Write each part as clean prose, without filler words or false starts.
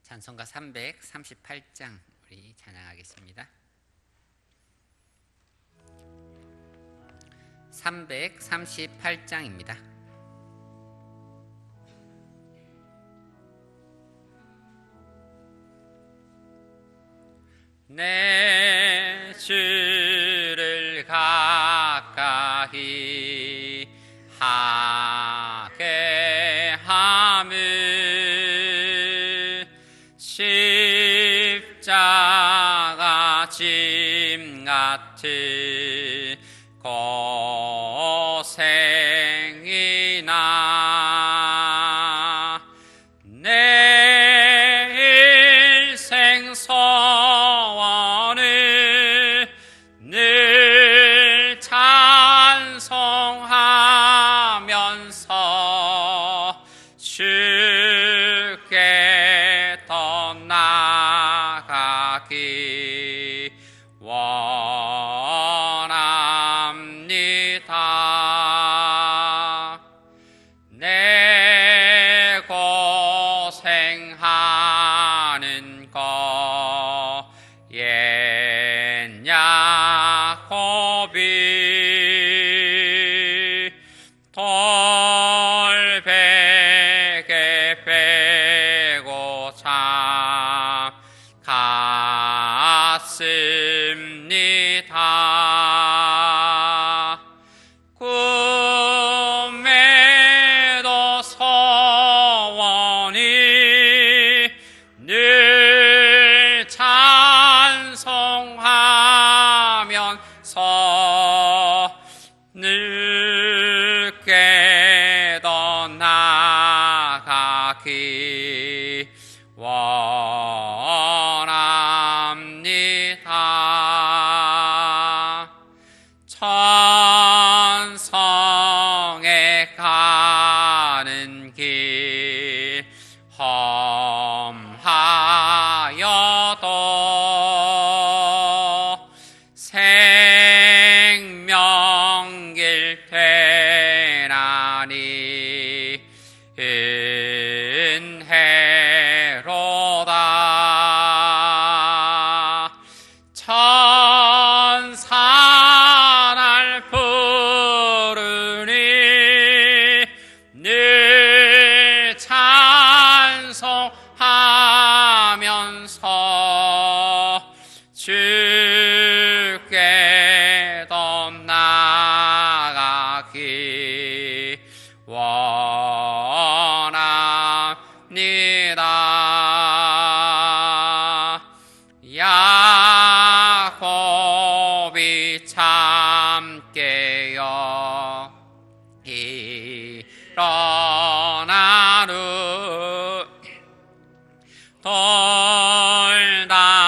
찬송가 338장 우리 찬양하겠습니다. 338장입니다. 내 주를 가까이 하게 함을 십자가 짐 같은 고생이나 내 일생 소원을 늘 찬송하면서 주께 더 나아가기 원합니다. 내 고생하는 거 옛 야곱이 돌베개 빼고 참 같습니다. 꿈에도 소원이 늘 찬송하면서 늦게 더 나아가기 원합니다. 천성에 가는 길 험하여도 생명길 되나니 은혜로다. 천사 날 부르니 늘 찬송하면서 주께 더 나아가기 원합니다. 야곱이 참게요 일어난 후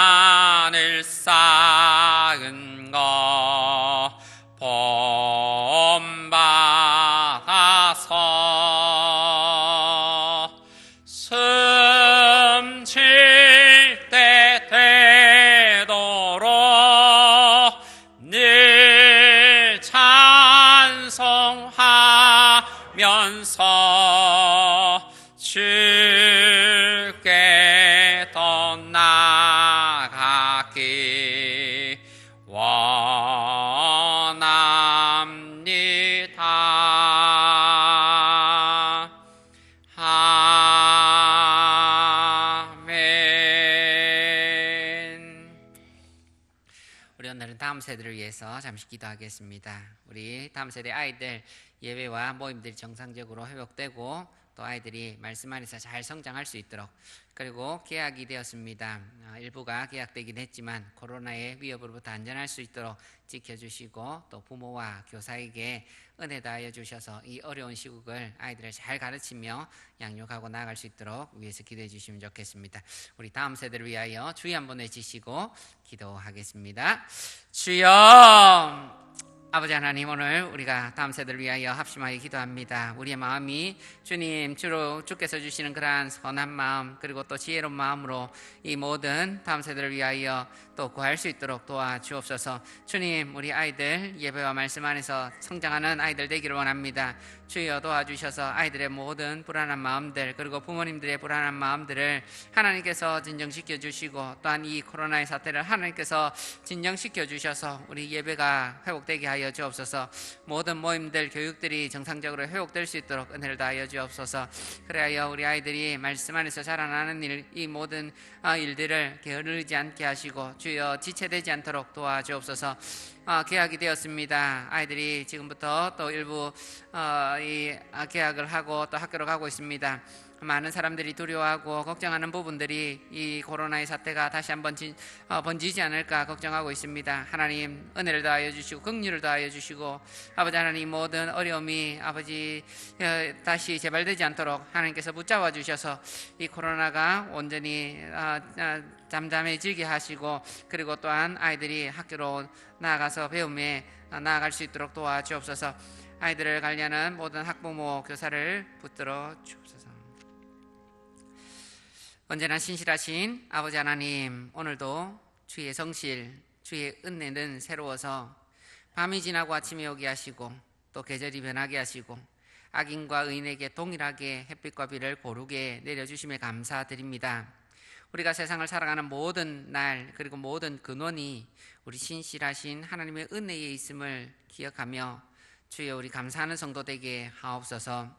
돌단을 쌓은 거 본받아서 숨 쉴 때 되도록 늘 찬송하면서 주께 더 나아가기 원합니다. 아멘. 우리 오늘은 다음 세대를 위해서 잠시 기도하겠습니다. 우리 다음 세대 아이들 예배와 모임들이 정상적으로 회복되고 또 아이들이 말씀 안에서 잘 성장할 수 있도록, 그리고 개학이 되었습니다. 일부가 개학되긴 했지만 코로나의 위협으로부터 안전할 수 있도록 지켜주시고 또 부모와 교사에게 은혜 다하여 주셔서 이 어려운 시국을 아이들을 잘 가르치며 양육하고 나아갈 수 있도록 위해서 기도해 주시면 좋겠습니다. 우리 다음 세대를 위하여 주여 한번 외치시고 기도하겠습니다. 주여 아버지 하나님, 오늘 우리가 다음 세대를 위하여 합심하여 기도합니다. 우리의 마음이 주님, 주께서 주시는 그러한 선한 마음, 그리고 또 지혜로운 마음으로 이 모든 다음 세대를 위하여 또 구할 수 있도록 도와주옵소서. 주님, 우리 아이들 예배와 말씀 안에서 성장하는 아이들 되기를 원합니다. 주여 도와주셔서 아이들의 모든 불안한 마음들, 그리고 부모님들의 불안한 마음들을 하나님께서 진정시켜 주시고, 또한 이 코로나의 사태를 하나님께서 진정시켜 주셔서 우리 예배가 회복되게 하여 주옵소서. 모든 모임들, 교육들이 정상적으로 회복될 수 있도록 은혜를 다하여 주옵소서. 그래야 우리 아이들이 말씀 안에서 자라나는 일, 이 모든 일들을 게으르지 않게 하시고 주여 지체되지 않도록 도와주옵소서. 개학이 되었습니다. 아이들이 지금부터 또 일부 개학을 하고 또 학교로 가고 있습니다. 많은 사람들이 두려워하고 걱정하는 부분들이 이 코로나의 사태가 다시 한번 번지지 않을까 걱정하고 있습니다. 하나님 은혜를 더하여 주시고 긍휼을 더하여 주시고, 아버지 하나님 모든 어려움이 아버지 다시 재발되지 않도록 하나님께서 붙잡아 주셔서 이 코로나가 온전히 잠잠해지게 하시고, 그리고 또한 아이들이 학교로 나아가서 배움에 나아갈 수 있도록 도와주옵소서. 아이들을 관리하는 모든 학부모 교사를 붙들어 주옵소서. 언제나 신실하신 아버지 하나님, 오늘도 주의 성실, 주의 은혜는 새로워서 밤이 지나고 아침이 오게 하시고 또 계절이 변하게 하시고 악인과 의인에게 동일하게 햇빛과 비를 고르게 내려주심에 감사드립니다. 우리가 세상을 살아가는 모든 날, 그리고 모든 근원이 우리 신실하신 하나님의 은혜에 있음을 기억하며 주여 우리 감사하는 성도 되게 하옵소서.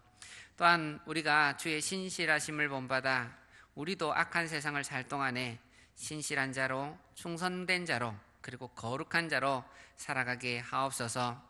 또한 우리가 주의 신실하심을 본받아 우리도 악한 세상을 살 동안에 신실한 자로, 충성된 자로, 그리고 거룩한 자로 살아가게 하옵소서.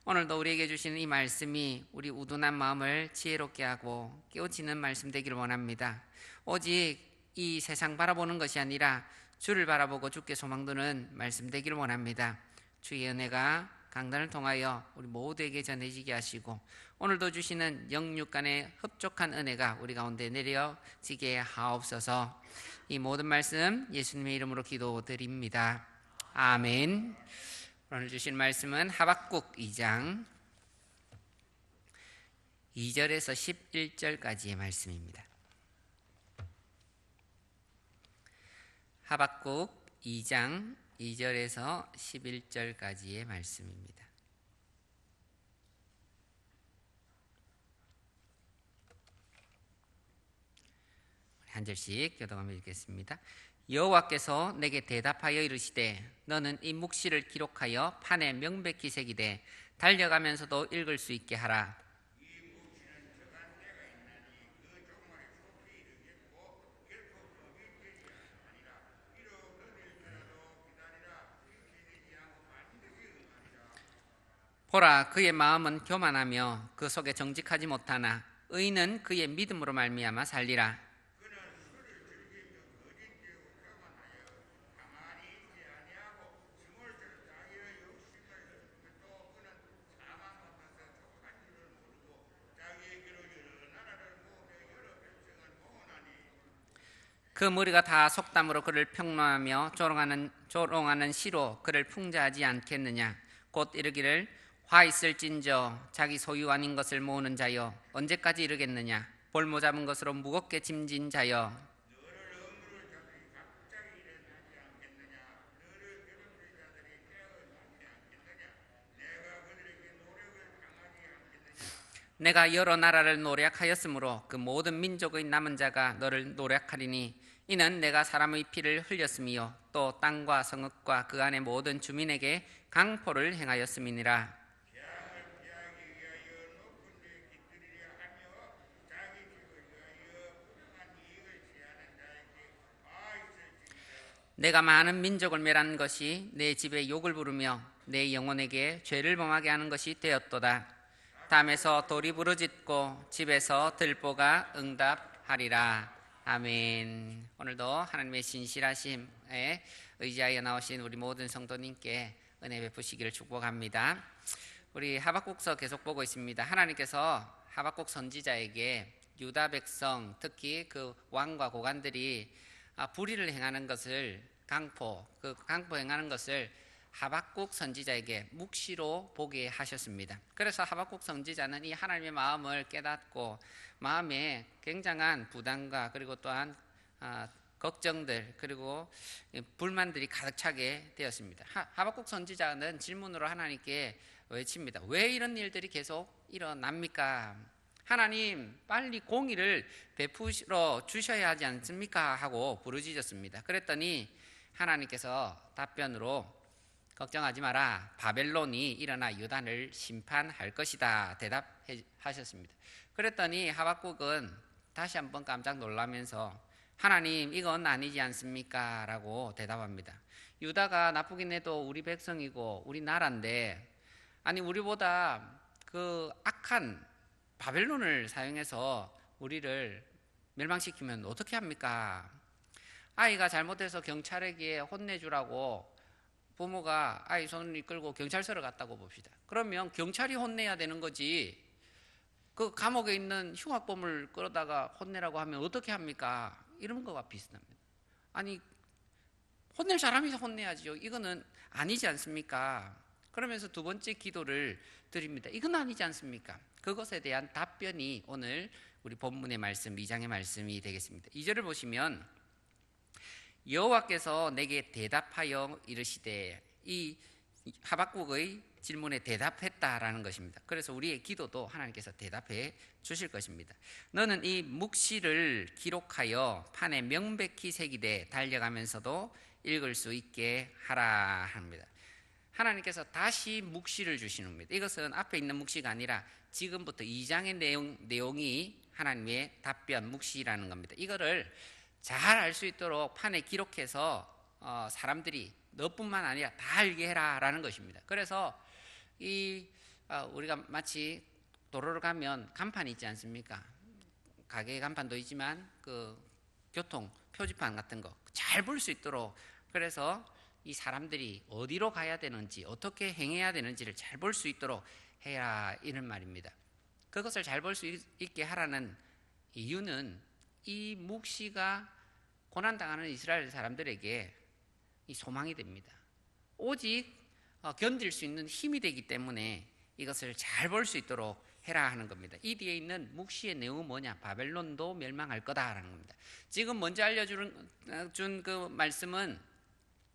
오늘도 우리에게 주시는 이 말씀이 우리 우둔한 마음을 지혜롭게 하고 깨우치는 말씀 되기를 원합니다. 오직 이 세상 바라보는 것이 아니라 주를 바라보고 주께 소망두는 말씀 되기를 원합니다. 주의 은혜가 강단을 통하여 우리 모두에게 전해지게 하시고, 오늘도 주시는 영육 간의 흡족한 은혜가 우리 가운데 내려지게 하옵소서. 이 모든 말씀 예수님의 이름으로 기도드립니다. 아멘. 오늘 주신 말씀은 하박국 2장 2절에서 11절까지의 말씀입니다. 하박국 2장 2절에서 11절까지의 말씀입니다. 한 절씩 교독하며 읽겠습니다. 여호와께서 내게 대답하여 이르시되 너는 이 묵시를 기록하여 판에 명백히 새기되 달려가면서도 읽을 수 있게 하라. 보라, 그의 마음은 교만하며 그 속에 정직하지 못하나 의인은 그의 믿음으로 말미암아 살리라. 그 무리가 다 속담으로 그를 평론하며 조롱하는 시로 그를 풍자하지 않겠느냐. 곧 이르기를 화 있을진저 자기 소유 아닌 것을 모으는 자여 언제까지 이르겠느냐. 볼모 잡은 것으로 무겁게 짐진 자여 내가 여러 나라를 노략하였으므로 그 모든 민족의 남은 자가 너를 노략하리니 이는 내가 사람의 피를 흘렸음이요 또 땅과 성읍과 그 안의 모든 주민에게 강포를 행하였음이니라. 내가 많은 민족을 멸한 것이 내 집에 욕을 부르며 내 영혼에게 죄를 범하게 하는 것이 되었도다. 담에서 돌이 부르짖고 집에서 들보가 응답하리라. 아멘. 오늘도 하나님의 신실하심에 의지하여 나오신 우리 모든 성도님께 은혜 베푸시기를 축복합니다. 우리 하박국서 계속 보고 있습니다. 하나님께서 하박국 선지자에게 유다 백성, 특히 그 왕과 고관들이 불의를 행하는 것을 강포 행하는 것을 하박국 선지자에게 묵시로 보게 하셨습니다. 그래서 하박국 선지자는 이 하나님의 마음을 깨닫고 마음에 굉장한 부담과 그리고 또한 걱정들 그리고 불만들이 가득 차게 되었습니다. 하박국 선지자는 질문으로 하나님께 외칩니다. 왜 이런 일들이 계속 일어납니까? 하나님 빨리 공의를 베푸러 주셔야 하지 않습니까? 하고 부르짖었습니다. 그랬더니 하나님께서 답변으로 걱정하지 마라. 바벨론이 일어나 유다를 심판할 것이다. 대답하셨습니다. 그랬더니 하박국은 다시 한번 깜짝 놀라면서 하나님 이건 아니지 않습니까? 라고 대답합니다. 유다가 나쁘긴 해도 우리 백성이고 우리 나라인데 아니 우리보다 그 악한 바벨론을 사용해서 우리를 멸망시키면 어떻게 합니까? 아이가 잘못해서 경찰에게 혼내주라고 부모가 아이 손을 이끌고 경찰서를 갔다고 봅시다. 그러면 경찰이 혼내야 되는 거지 그 감옥에 있는 흉악범을 끌어다가 혼내라고 하면 어떻게 합니까? 이런 거와 비슷합니다. 아니 혼낼 사람이 혼내야지요. 이거는 아니지 않습니까? 그러면서 두 번째 기도를 드립니다. 이건 아니지 않습니까? 그것에 대한 답변이 오늘 우리 본문의 말씀 2장의 말씀이 되겠습니다. 2절을 보시면 여호와께서 내게 대답하여 이르시되, 이 하박국의 질문에 대답했다라는 것입니다. 그래서 우리의 기도도 하나님께서 대답해 주실 것입니다. 너는 이 묵시를 기록하여 판에 명백히 새기되 달려가면서도 읽을 수 있게 하라 합니다. 하나님께서 다시 묵시를 주시는 겁니다. 이것은 앞에 있는 묵시가 아니라 지금부터 2장의 내용이 하나님의 답변 묵시라는 겁니다. 이거를 잘 알 수 있도록 판에 기록해서 사람들이 너뿐만 아니라 다 알게 해라라는 것입니다. 그래서 우리가 마치 도로를 가면 간판이 있지 않습니까? 가게 간판도 있지만 그 교통 표지판 같은 거 잘 볼 수 있도록, 그래서 이 사람들이 어디로 가야 되는지 어떻게 행해야 되는지를 잘 볼 수 있도록 해야 이런 말입니다. 그것을 잘 볼 수 있게 하라는 이유는 이 묵시가 고난당하는 이스라엘 사람들에게 이 소망이 됩니다. 오직 견딜 수 있는 힘이 되기 때문에 이것을 잘 볼 수 있도록 해라 하는 겁니다. 이 뒤에 있는 묵시의 내용은 뭐냐? 바벨론도 멸망할 거다라는 겁니다. 지금 먼저 알려준 그 말씀은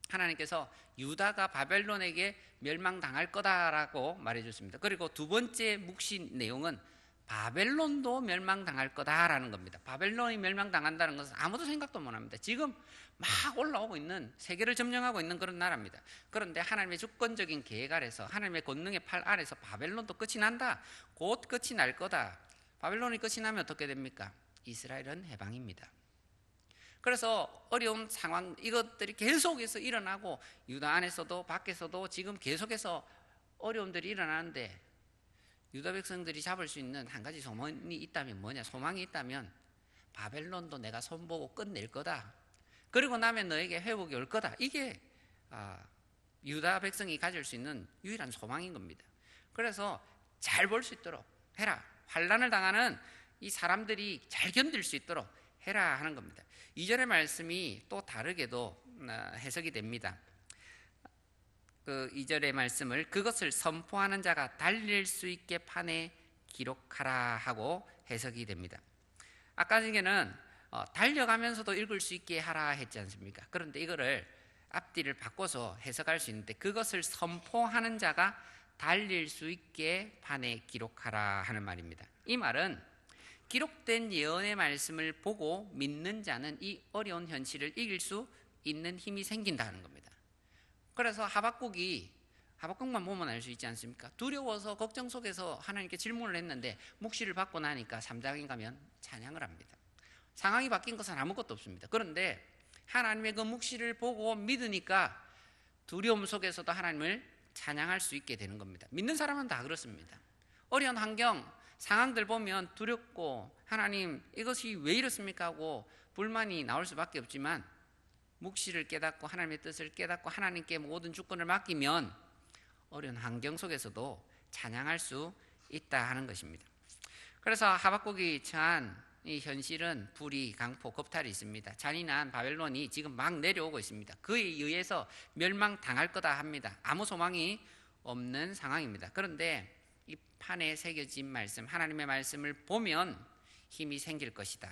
하나님께서 유다가 바벨론에게 멸망당할 거다라고 말해줬습니다. 그리고 두 번째 묵시 내용은 바벨론도 멸망당할 거다라는 겁니다. 바벨론이 멸망당한다는 것은 아무도 생각도 못합니다. 지금 막 올라오고 있는, 세계를 점령하고 있는 그런 나라입니다. 그런데 하나님의 주권적인 계획 아래서, 하나님의 권능의 팔 아래서 바벨론도 끝이 난다, 곧 끝이 날 거다. 바벨론이 끝이 나면 어떻게 됩니까? 이스라엘은 해방입니다. 그래서 어려운 상황, 이것들이 계속해서 일어나고 유다 안에서도 밖에서도 지금 계속해서 어려움들이 일어나는데, 유다 백성들이 잡을 수 있는 한 가지 소망이 있다면 뭐냐? 소망이 있다면 바벨론도 내가 손보고 끝낼 거다, 그리고 나면 너에게 회복이 올 거다. 이게 유다 백성이 가질 수 있는 유일한 소망인 겁니다. 그래서 잘 볼 수 있도록 해라. 환난을 당하는 이 사람들이 잘 견딜 수 있도록 해라 하는 겁니다. 2절의 말씀이 또 다르게도 해석이 됩니다. 그 2절의 말씀을 그것을 선포하는 자가 달릴 수 있게 판에 기록하라 하고 해석이 됩니다. 아까 전에는 달려가면서도 읽을 수 있게 하라 했지 않습니까? 그런데 이거를 앞뒤를 바꿔서 해석할 수 있는데, 그것을 선포하는 자가 달릴 수 있게 판에 기록하라 하는 말입니다. 이 말은 기록된 예언의 말씀을 보고 믿는 자는 이 어려운 현실을 이길 수 있는 힘이 생긴다는 겁니다. 그래서 하박국만 보면 알 수 있지 않습니까? 두려워서 걱정 속에서 하나님께 질문을 했는데 묵시를 받고 나니까 3장에 가면 찬양을 합니다. 상황이 바뀐 것은 아무것도 없습니다. 그런데 하나님의 그 묵시를 보고 믿으니까 두려움 속에서도 하나님을 찬양할 수 있게 되는 겁니다. 믿는 사람은 다 그렇습니다. 어려운 환경, 상황들 보면 두렵고 하나님 이것이 왜 이렇습니까 하고 불만이 나올 수밖에 없지만, 묵시를 깨닫고 하나님의 뜻을 깨닫고 하나님께 모든 주권을 맡기면 어려운 환경 속에서도 찬양할 수 있다 하는 것입니다. 그래서 하박국이 처한 이 현실은 불이, 강포, 겁탈이 있습니다. 잔인한 바벨론이 지금 막 내려오고 있습니다. 그에 의해서 멸망당할 거다 합니다. 아무 소망이 없는 상황입니다. 그런데 이 판에 새겨진 말씀, 하나님의 말씀을 보면 힘이 생길 것이다.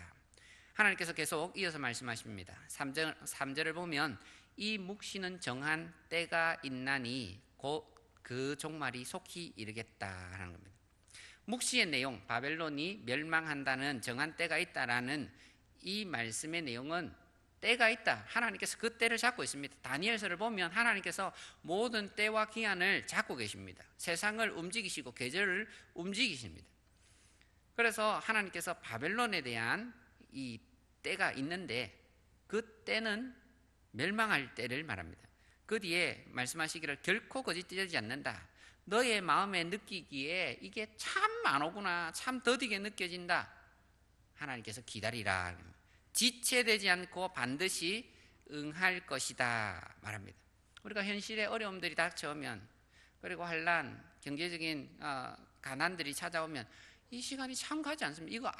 하나님께서 계속 이어서 말씀하십니다. 3절을 보면 이 묵시는 정한 때가 있나니 곧 그 종말이 속히 이르겠다 하는 겁니다. 묵시의 내용, 바벨론이 멸망한다는 정한 때가 있다라는 이 말씀의 내용은 때가 있다. 하나님께서 그 때를 잡고 있습니다. 다니엘서를 보면 하나님께서 모든 때와 기한을 잡고 계십니다. 세상을 움직이시고 계절을 움직이십니다. 그래서 하나님께서 바벨론에 대한 이 때가 있는데 그 때는 멸망할 때를 말합니다. 그 뒤에 말씀하시기를 결코 거짓되지 않는다. 너의 마음에 느끼기에 이게 참 안 오구나, 참 더디게 느껴진다. 하나님께서 기다리라. 지체되지 않고 반드시 응할 것이다 말합니다. 우리가 현실의 어려움들이 닥쳐오면, 그리고 환난, 경제적인 가난들이 찾아오면 이 시간이 참 가지 않습니까? 이거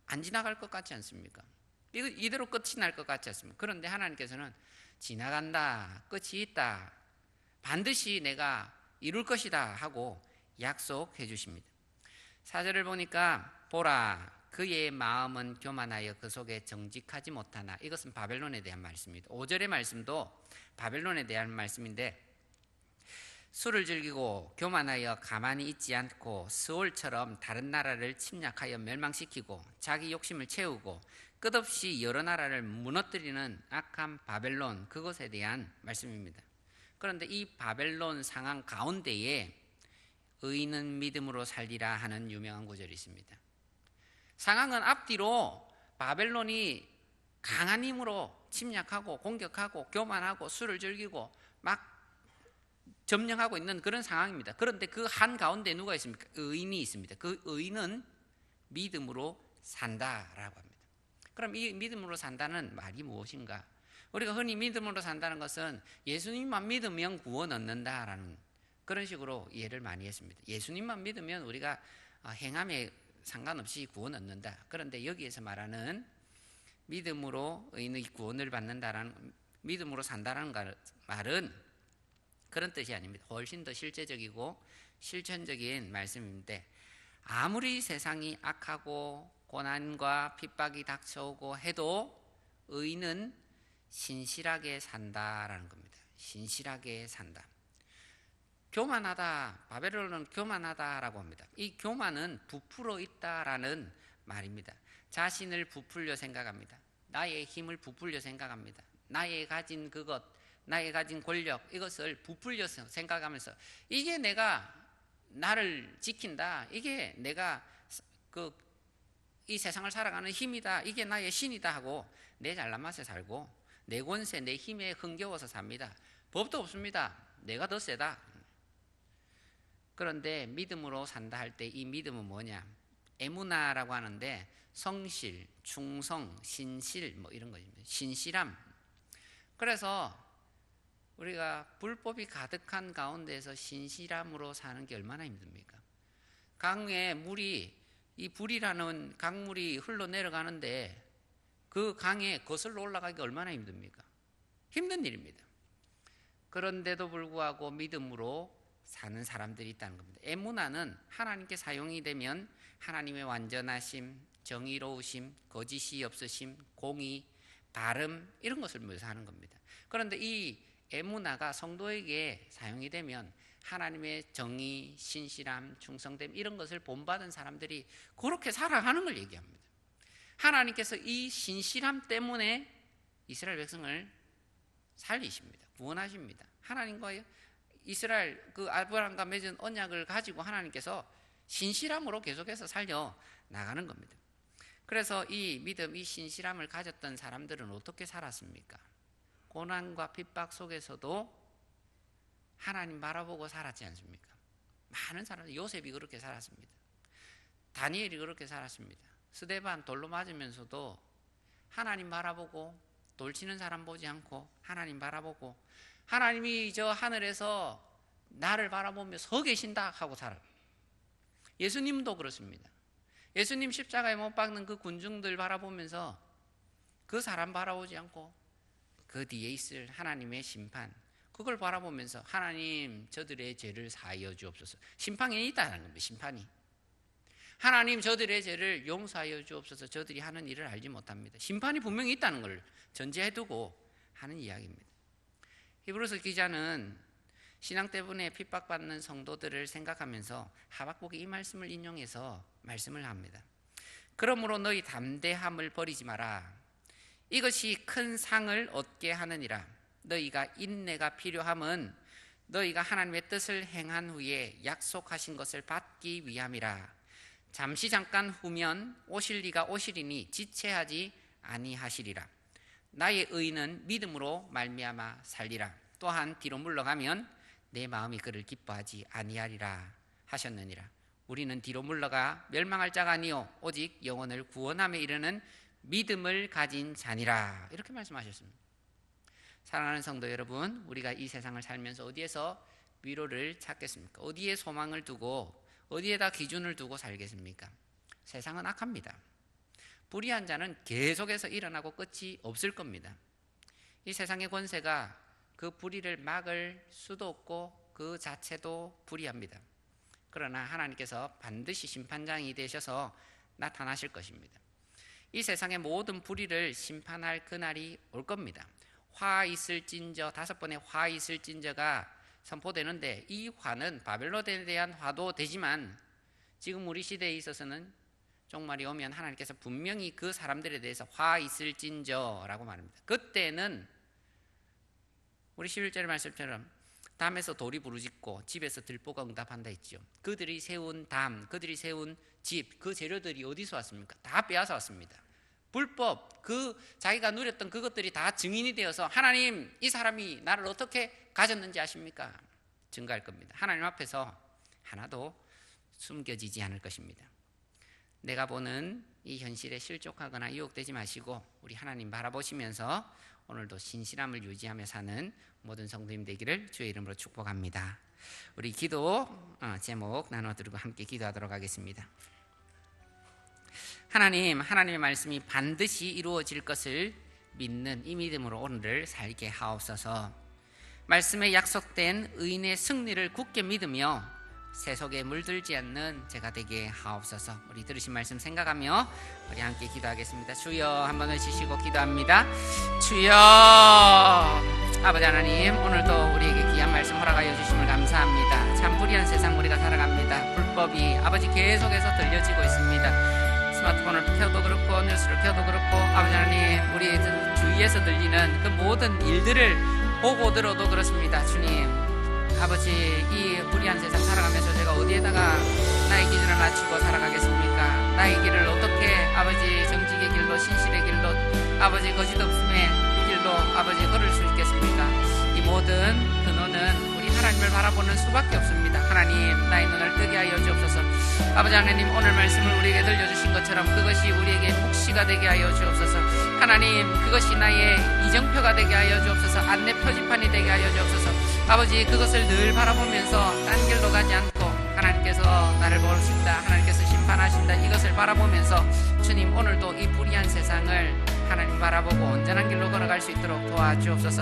안 지나갈 것 같지 않습니까? 이거 이대로 끝이 날 것 같지 않습니까? 그런데 하나님께서는 지나간다, 끝이 있다, 반드시 내가 이룰 것이다 하고 약속해 주십니다. 4절을 보니까 보라 그의 마음은 교만하여 그 속에 정직하지 못하나. 이것은 바벨론에 대한 말씀입니다. 5절의 말씀도 바벨론에 대한 말씀인데, 술을 즐기고 교만하여 가만히 있지 않고 스올처럼 다른 나라를 침략하여 멸망시키고 자기 욕심을 채우고 끝없이 여러 나라를 무너뜨리는 악한 바벨론, 그것에 대한 말씀입니다. 그런데 이 바벨론 상황 가운데에 의인은 믿음으로 살리라 하는 유명한 구절이 있습니다. 상황은 앞뒤로 바벨론이 강한 힘으로 침략하고 공격하고 교만하고 술을 즐기고 막 점령하고 있는 그런 상황입니다. 그런데 그 한가운데 누가 있습니까? 의인이 있습니다. 그 의인은 믿음으로 산다라고 합니다. 그럼 이 믿음으로 산다는 말이 무엇인가? 우리가 흔히 믿음으로 산다는 것은 예수님만 믿으면 구원 얻는다라는 그런 식으로 이해를 많이 했습니다. 예수님만 믿으면 우리가 행함에 상관없이 구원 얻는다. 그런데 여기에서 말하는 믿음으로 의인의 구원을 받는다라는, 믿음으로 산다라는 말은 그런 뜻이 아닙니다. 훨씬 더 실제적이고 실천적인 말씀인데, 아무리 세상이 악하고 고난과 핍박이 닥쳐오고 해도 의인은 신실하게 산다라는 겁니다. 신실하게 산다. 교만하다, 바벨론은 교만하다라고 합니다. 이 교만은 부풀어 있다라는 말입니다. 자신을 부풀려 생각합니다. 나의 힘을 부풀려 생각합니다. 나의 가진 그것, 나의 가진 권력, 이것을 부풀려서 생각하면서 이게 내가 나를 지킨다, 이게 내가 이 세상을 살아가는 힘이다, 이게 나의 신이다 하고 내 잘난 맛에 살고 내 권세, 내 힘에 흥겨워서 삽니다. 법도 없습니다. 내가 더 세다. 그런데 믿음으로 산다 할 때 이 믿음은 뭐냐? 에무나라고 하는데 성실, 충성, 신실 뭐 이런 거입니다. 신실함. 그래서 우리가 불법이 가득한 가운데서 신실함으로 사는 게 얼마나 힘듭니까? 강에 물이, 이 불이라는 강물이 흘러내려가는데 그 강에 거슬러 올라가기가 얼마나 힘듭니까? 힘든 일입니다. 그런데도 불구하고 믿음으로 사는 사람들이 있다는 겁니다. 에무나는 하나님께 사용이 되면 하나님의 완전하심, 정의로우심, 거짓이 없으심, 공의, 바름 이런 것을 묘사하는 겁니다. 그런데 이 에무나가 성도에게 사용이 되면 하나님의 정의, 신실함, 충성됨 이런 것을 본받은 사람들이 그렇게 살아가는 걸 얘기합니다. 하나님께서 이 신실함 때문에 이스라엘 백성을 살리십니다. 구원하십니다. 하나님과의 이스라엘 그 아브라함과 맺은 언약을 가지고 하나님께서 신실함으로 계속해서 살려 나가는 겁니다. 그래서 이 믿음, 이 신실함을 가졌던 사람들은 어떻게 살았습니까? 고난과 핍박 속에서도 하나님 바라보고 살았지 않습니까? 많은 사람들, 요셉이 그렇게 살았습니다. 다니엘이 그렇게 살았습니다. 스데반 돌로 맞으면서도 하나님 바라보고 돌 치는 사람 보지 않고 하나님 바라보고 하나님이 저 하늘에서 나를 바라보며 서 계신다 하고 살아요. 예수님도 그렇습니다. 예수님 십자가에 못 박는 그 군중들 바라보면서 그 사람 바라보지 않고 그 뒤에 있을 하나님의 심판, 그걸 바라보면서 하나님 저들의 죄를 사하여 주옵소서. 심판이 있다는 겁니다. 심판이. 하나님 저들의 죄를 용서하여 주옵소서. 저들이 하는 일을 알지 못합니다. 심판이 분명히 있다는 걸 전제해두고 하는 이야기입니다. 히브리서 기자는 신앙 때문에 핍박받는 성도들을 생각하면서 하박국의 이 말씀을 인용해서 말씀을 합니다. 그러므로 너희 담대함을 버리지 마라. 이것이 큰 상을 얻게 하느니라. 너희가 인내가 필요함은 너희가 하나님의 뜻을 행한 후에 약속하신 것을 받기 위함이라. 잠시 잠깐 후면 오실 이가 오시리니 지체하지 아니하시리라. 나의 의는 믿음으로 말미암아 살리라. 또한 뒤로 물러가면 내 마음이 그를 기뻐하지 아니하리라 하셨느니라. 우리는 뒤로 물러가 멸망할 자가 아니요 오직 영혼을 구원함에 이르는 믿음을 가진 자니라. 이렇게 말씀하셨습니다. 사랑하는 성도 여러분, 우리가 이 세상을 살면서 어디에서 위로를 찾겠습니까? 어디에 소망을 두고 어디에다 기준을 두고 살겠습니까? 세상은 악합니다. 불의한 자는 계속해서 일어나고 끝이 없을 겁니다. 이 세상의 권세가 그 불의를 막을 수도 없고 그 자체도 불의합니다. 그러나 하나님께서 반드시 심판장이 되셔서 나타나실 것입니다. 이 세상의 모든 불의를 심판할 그날이 올 겁니다. 화 있을진저, 5번의 화 있을진저가 선포되는데 이 화는 바벨론에 대한 화도 되지만 지금 우리 시대에 있어서는 종말이 오면 하나님께서 분명히 그 사람들에 대해서 화 있을진저라고 말합니다. 그때는 우리 11절 말씀처럼 담에서 돌이 부르짖고 집에서 들보가 응답한다 했죠. 그들이 세운 담, 그들이 세운 집, 그 재료들이 어디서 왔습니까? 다 빼앗아 왔습니다. 불법, 그 자기가 누렸던 그것들이 다 증인이 되어서 하나님, 이 사람이 나를 어떻게 가졌는지 아십니까? 증거할 겁니다. 하나님 앞에서 하나도 숨겨지지 않을 것입니다. 내가 보는 이 현실에 실족하거나 유혹되지 마시고 우리 하나님 바라보시면서 오늘도 신실함을 유지하며 사는 모든 성도님 되기를 주의 이름으로 축복합니다. 우리 기도 제목 나눠드리고 함께 기도하도록 하겠습니다. 하나님, 하나님의 말씀이 반드시 이루어질 것을 믿는 이 믿음으로 오늘을 살게 하옵소서. 말씀에 약속된 의인의 승리를 굳게 믿으며 세속에 물들지 않는 제가 되게 하옵소서. 우리 들으신 말씀 생각하며 우리 함께 기도하겠습니다. 주여, 한번 외치시고 기도합니다. 주여, 아버지 하나님, 오늘도 우리에게 귀한 말씀 허락하여 주심을 감사합니다. 참 불의한 세상 우리가 살아갑니다. 불법이 아버지 계속해서 들려지고 있습니다. 스마트폰을 켜도 그렇고 뉴스를 켜도 그렇고 아버지 하나님, 우리 주위에서 들리는 그 모든 일들을 보고 들어도 그렇습니다. 주님, 아버지, 이 불의한 세상 살아가면서 제가 어디에다가 나의 기준을 맞추고 살아가겠습니까? 나의 길을 어떻게 아버지 정직의 길로, 신실의 길로, 아버지 거짓 없음의 길로 아버지 걸을 수 있겠습니까? 이 모든 근원은 우리 하나님을 바라보는 수밖에 없습니다. 하나님, 나의 눈을 뜨게 하여 주옵소서. 아버지 하나님, 오늘 말씀을 우리에게 들려주신 것처럼 그것이 우리에게 묵시가 되게 하여 주옵소서. 하나님, 그것이 나의 이정표가 되게 하여 주옵소서. 안내 표지판이 되게 하여 주옵소서. 아버지, 그것을 늘 바라보면서 딴 길로 가지 않고 하나님께서 나를 보신다, 하나님께서 심판하신다, 이것을 바라보면서 주님, 오늘도 이 불의한 세상을 하나님 바라보고 온전한 길로 걸어갈 수 있도록 도와주옵소서.